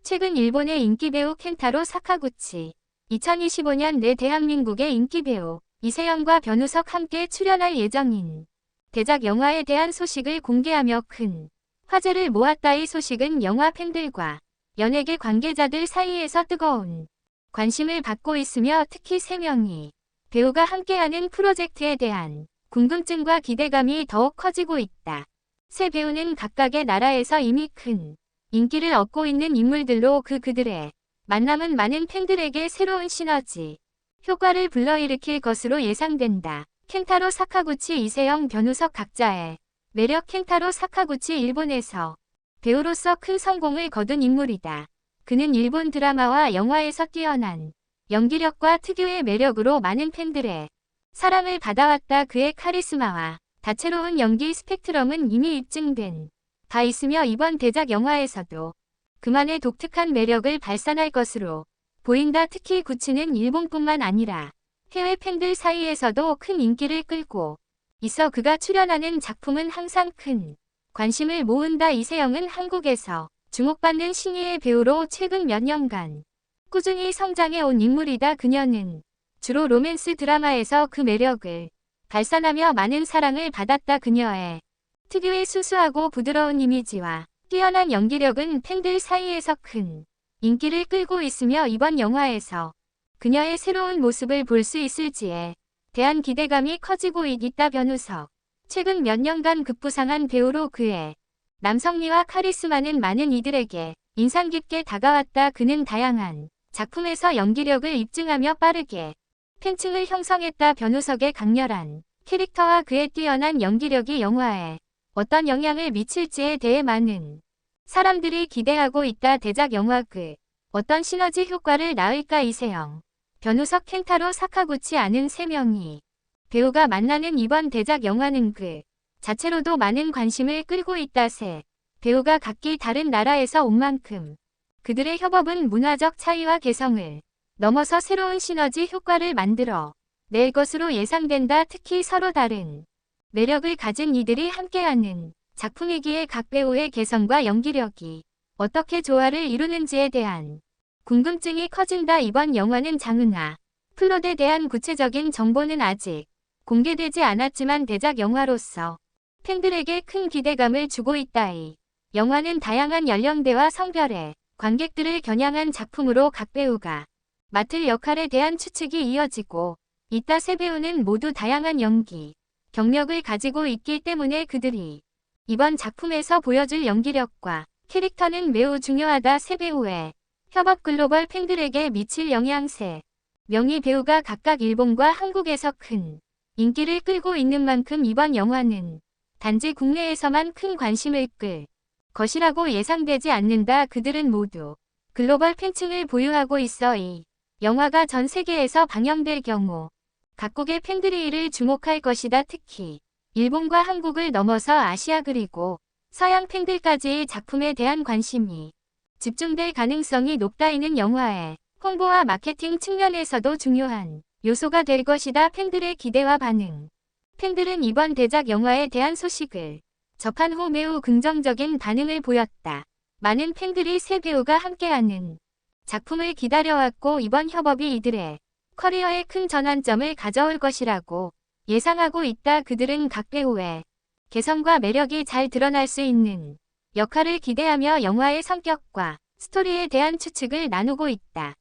최근 일본의 인기 배우 켄타로 사카구치. 2025년 내 대한민국의 인기 배우 이세영과 변우석 함께 출연할 예정인 대작 영화에 대한 소식을 공개하며 큰 화제를 모았다. 이 소식은 영화 팬들과 연예계 관계자들 사이에서 뜨거운 관심을 받고 있으며 특히 3명이 배우가 함께하는 프로젝트에 대한 궁금증과 기대감이 더욱 커지고 있다. 세 배우는 각각의 나라에서 이미 큰 인기를 얻고 있는 인물들로 그들의 만남은 많은 팬들에게 새로운 시너지 효과를 불러일으킬 것으로 예상된다. 켄타로 사카구치 이세영 변우석 각자의 매력. 켄타로 사카구치 일본에서 배우로서 큰 성공을 거둔 인물이다. 그는 일본 드라마와 영화에서 뛰어난 연기력과 특유의 매력으로 많은 팬들의 사랑을 받아왔다. 그의 카리스마와 다채로운 연기 스펙트럼은 이미 입증된 바 있으며 이번 대작 영화에서도 그만의 독특한 매력을 발산할 것으로 보인다. 특히 구치는 일본뿐만 아니라 해외 팬들 사이에서도 큰 인기를 끌고 있어 그가 출연하는 작품은 항상 큰 관심을 모은다. 이세영은 한국에서 주목받는 신예의 배우로 최근 몇 년간 꾸준히 성장해온 인물이다. 그녀는 주로 로맨스 드라마에서 그 매력을 발산하며 많은 사랑을 받았다. 그녀의 특유의 수수하고 부드러운 이미지와 뛰어난 연기력은 팬들 사이에서 큰 인기를 끌고 있으며 이번 영화에서 그녀의 새로운 모습을 볼 수 있을지에 대한 기대감이 커지고 있다. 변우석. 최근 몇 년간 급부상한 배우로 그의 남성미와 카리스마는 많은 이들에게 인상 깊게 다가왔다. 그는 다양한 작품에서 연기력을 입증하며 빠르게 팬층을 형성했다. 변우석의 강렬한 캐릭터와 그의 뛰어난 연기력이 영화에 어떤 영향을 미칠지에 대해 많은 사람들이 기대하고 있다. 대작 영화 어떤 시너지 효과를 낳을까. 이세영, 변우석, 켄타로 사카구치 아는 3명이 배우가 만나는 이번 대작 영화는 자체로도 많은 관심을 끌고 있다. 세 배우가 각기 다른 나라에서 온 만큼 그들의 협업은 문화적 차이와 개성을 넘어서 새로운 시너지 효과를 만들어 낼 것으로 예상된다. 특히 서로 다른 매력을 가진 이들이 함께하는 작품이기에 각 배우의 개성과 연기력이 어떻게 조화를 이루는지에 대한 궁금증이 커진다. 이번 영화는 장르나 플롯에 대한 구체적인 정보는 아직 공개되지 않았지만 대작 영화로서 팬들에게 큰 기대감을 주고 있다. 이 영화는 다양한 연령대와 성별의 관객들을 겨냥한 작품으로 각 배우가 맡을 역할에 대한 추측이 이어지고 있다. 세 배우는 모두 다양한 연기 경력을 가지고 있기 때문에 그들이 이번 작품에서 보여줄 연기력과 캐릭터는 매우 중요하다. 세 배우의 협업 글로벌 팬들에게 미칠 영향. 3명의 배우가 각각 일본과 한국에서 큰 인기를 끌고 있는 만큼 이번 영화는 단지 국내에서만 큰 관심을 끌 것이라고 예상되지 않는다. 그들은 모두 글로벌 팬층을 보유하고 있어 이 영화가 전 세계에서 방영될 경우 각국의 팬들이 이를 주목할 것이다. 특히 일본과 한국을 넘어서 아시아 그리고 서양 팬들까지의 작품에 대한 관심이 집중될 가능성이 높다. 이는 영화의 홍보와 마케팅 측면에서도 중요한 요소가 될 것이다. 팬들의 기대와 반응. 팬들은 이번 대작 영화에 대한 소식을 접한 후 매우 긍정적인 반응을 보였다. 많은 팬들이 세 배우가 함께하는 작품을 기다려왔고 이번 협업이 이들의 커리어에 큰 전환점을 가져올 것이라고 예상하고 있다. 그들은 각 배우의 개성과 매력이 잘 드러날 수 있는 역할을 기대하며 영화의 성격과 스토리에 대한 추측을 나누고 있다.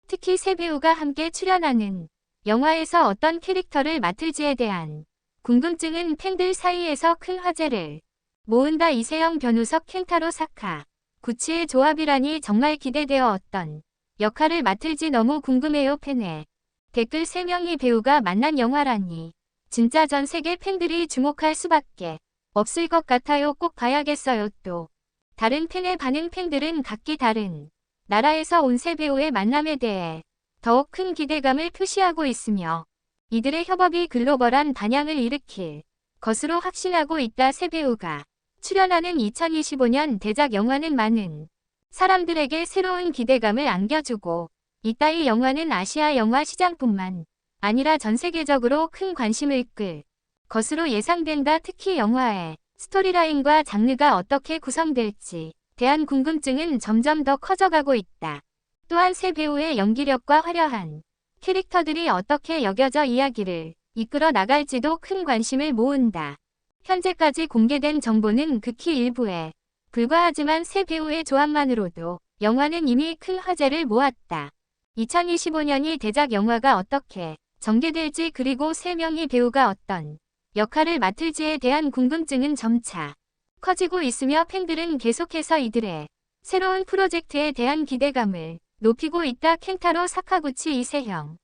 특히 세 배우가 함께 출연하는 영화에서 어떤 캐릭터를 맡을지에 대한 궁금증은 팬들 사이에서 큰 화제를 모은다. 이세영, 변우석, 켄타로 사카 구치의 조합이라니 정말 기대되어 어떤 역할을 맡을지 너무 궁금해요. 팬의 댓글. 3명의 배우가 만난 영화라니 진짜 전 세계 팬들이 주목할 수밖에 없을 것 같아요. 꼭 봐야겠어요. 또 다른 팬의 반응. 팬들은 각기 다른 나라에서 온 세 배우의 만남에 대해 더욱 큰 기대감을 표시하고 있으며 이들의 협업이 글로벌한 반향을 일으킬 것으로 확신하고 있다. 세 배우가 출연하는 2025년 대작 영화는 많은 사람들에게 새로운 기대감을 안겨주고 있다. 이 영화는 아시아 영화 시장뿐만 아니라 전 세계적으로 큰 관심을 끌 것으로 예상된다. 특히 영화의 스토리라인과 장르가 어떻게 구성될지 대한 궁금증은 점점 더 커져가고 있다. 또한 새 배우의 연기력과 화려한 캐릭터들이 어떻게 여겨져 이야기를 이끌어 나갈지도 큰 관심을 모은다. 현재까지 공개된 정보는 극히 일부에 불과하지만 새 배우의 조합만으로도 영화는 이미 큰 화제를 모았다. 2025년이 대작 영화가 어떻게 전개될지 그리고 세 명의 배우가 어떤 역할을 맡을지에 대한 궁금증은 점차 커지고 있으며 팬들은 계속해서 이들의 새로운 프로젝트에 대한 기대감을 높이고 있다. 켄타로 사카구치 이세형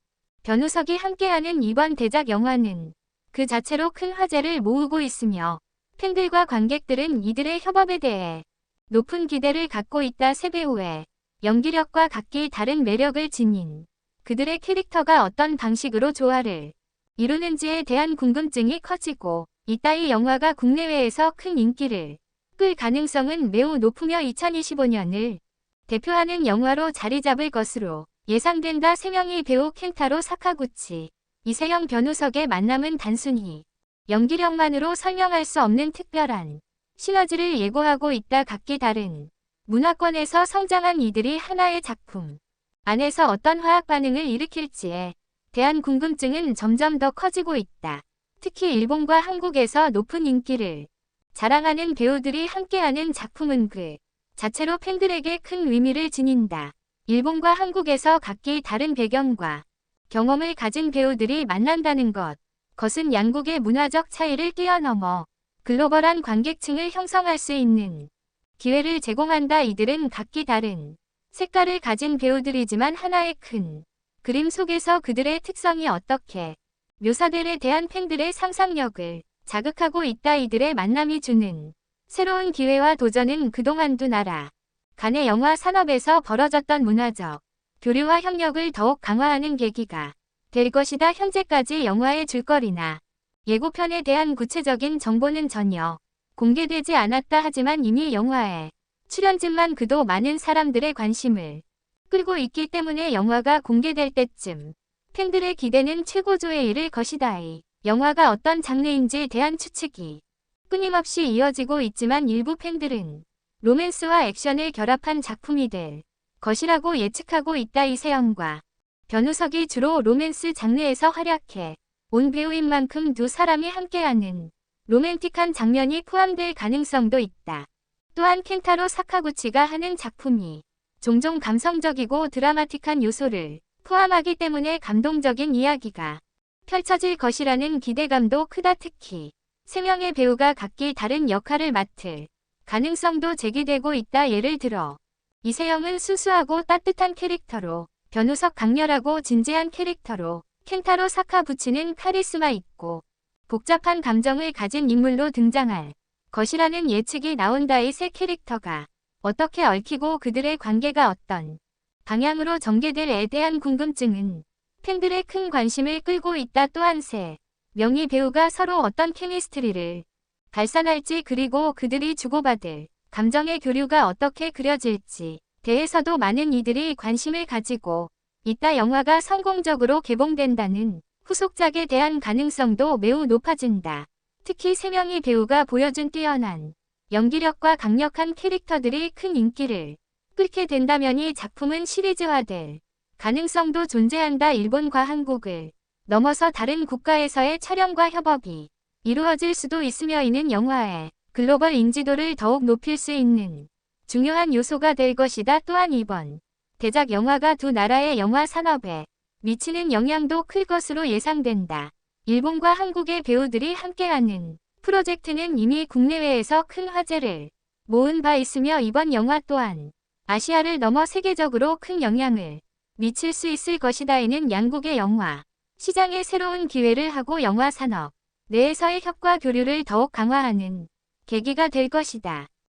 변우석이 함께하는 이번 대작 영화는 그 자체로 큰 화제를 모으고 있으며 팬들과 관객들은 이들의 협업에 대해 높은 기대를 갖고 있다. 새 배우의 연기력과 각기 다른 매력을 지닌 그들의 캐릭터가 어떤 방식으로 조화를 이루는지에 대한 궁금증이 커지고 있다. 이 영화가 국내외에서 큰 인기를 끌 가능성은 매우 높으며 2025년을 대표하는 영화로 자리 잡을 것으로 예상된다. 세 명의 배우 켄타로 사카구치, 이세형 변우석의 만남은 단순히 연기력만으로 설명할 수 없는 특별한 시너지를 예고하고 있다. 각기 다른 문화권에서 성장한 이들이 하나의 작품 안에서 어떤 화학 반응을 일으킬지에 대한 궁금증은 점점 더 커지고 있다. 특히 일본과 한국에서 높은 인기를 자랑하는 배우들이 함께하는 작품은 그 자체로 팬들에게 큰 의미를 지닌다. 일본과 한국에서 각기 다른 배경과 경험을 가진 배우들이 만난다는 것은 양국의 문화적 차이를 뛰어넘어 글로벌한 관객층을 형성할 수 있는 기회를 제공한다. 이들은 각기 다른 색깔을 가진 배우들이지만 하나의 큰 그림 속에서 그들의 특성이 어떻게 묘사될에 대한 팬들의 상상력을 자극하고 있다. 이들의 만남이 주는 새로운 기회와 도전은 그동안 두 나라 간의 영화 산업에서 벌어졌던 문화적 교류와 협력을 더욱 강화하는 계기가 될 것이다. 현재까지 영화의 줄거리나 예고편에 대한 구체적인 정보는 전혀 공개되지 않았다. 하지만 이미 영화의 출연진만 그도 많은 사람들의 관심을 끌고 있기 때문에 영화가 공개될 때쯤 팬들의 기대는 최고조에 이를 것이다. 이 영화가 어떤 장르인지에 대한 추측이 끊임없이 이어지고 있지만 일부 팬들은 로맨스와 액션을 결합한 작품이 될 것이라고 예측하고 있다. 이세형과 변우석이 주로 로맨스 장르에서 활약해 온 배우인 만큼 두 사람이 함께하는 로맨틱한 장면이 포함될 가능성도 있다. 또한 켄타로 사카구치가 하는 작품이 종종 감성적이고 드라마틱한 요소를 포함하기 때문에 감동적인 이야기가 펼쳐질 것이라는 기대감도 크다. 특히 세 명의 배우가 각기 다른 역할을 맡을 가능성도 제기되고 있다. 예를 들어 이세형은 순수하고 따뜻한 캐릭터로, 변우석 강렬하고 진지한 캐릭터로, 켄타로 사카구치는 카리스마 있고 복잡한 감정을 가진 인물로 등장할 것이라는 예측이 나온다. 이 세 캐릭터가 어떻게 얽히고 그들의 관계가 어떤 방향으로 전개될에 대한 궁금증은 팬들의 큰 관심을 끌고 있다. 또한 세 명의 배우가 서로 어떤 케미스트리를 발산할지 그리고 그들이 주고받을 감정의 교류가 어떻게 그려질지 대해서도 많은 이들이 관심을 가지고 있다. 영화가 성공적으로 개봉된다는 후속작에 대한 가능성도 매우 높아진다. 특히 세 명의 배우가 보여준 뛰어난 연기력과 강력한 캐릭터들이 큰 인기를 끌게 된다면 이 작품은 시리즈화될 가능성도 존재한다. 일본과 한국을 넘어서 다른 국가에서의 촬영과 협업이 이루어질 수도 있으며 이는 영화의 글로벌 인지도를 더욱 높일 수 있는 중요한 요소가 될 것이다. 또한 이번 대작 영화가 두 나라의 영화 산업에 미치는 영향도 클 것으로 예상된다. 일본과 한국의 배우들이 함께하는 프로젝트는 이미 국내외에서 큰 화제를 모은 바 있으며 이번 영화 또한 아시아를 넘어 세계적으로 큰 영향을 미칠 수 있을 것이다. 이는 양국의 영화 시장에 새로운 기회를 하고 영화 산업 내에서의 협과 교류를 더욱 강화하는 계기가 될 것이다.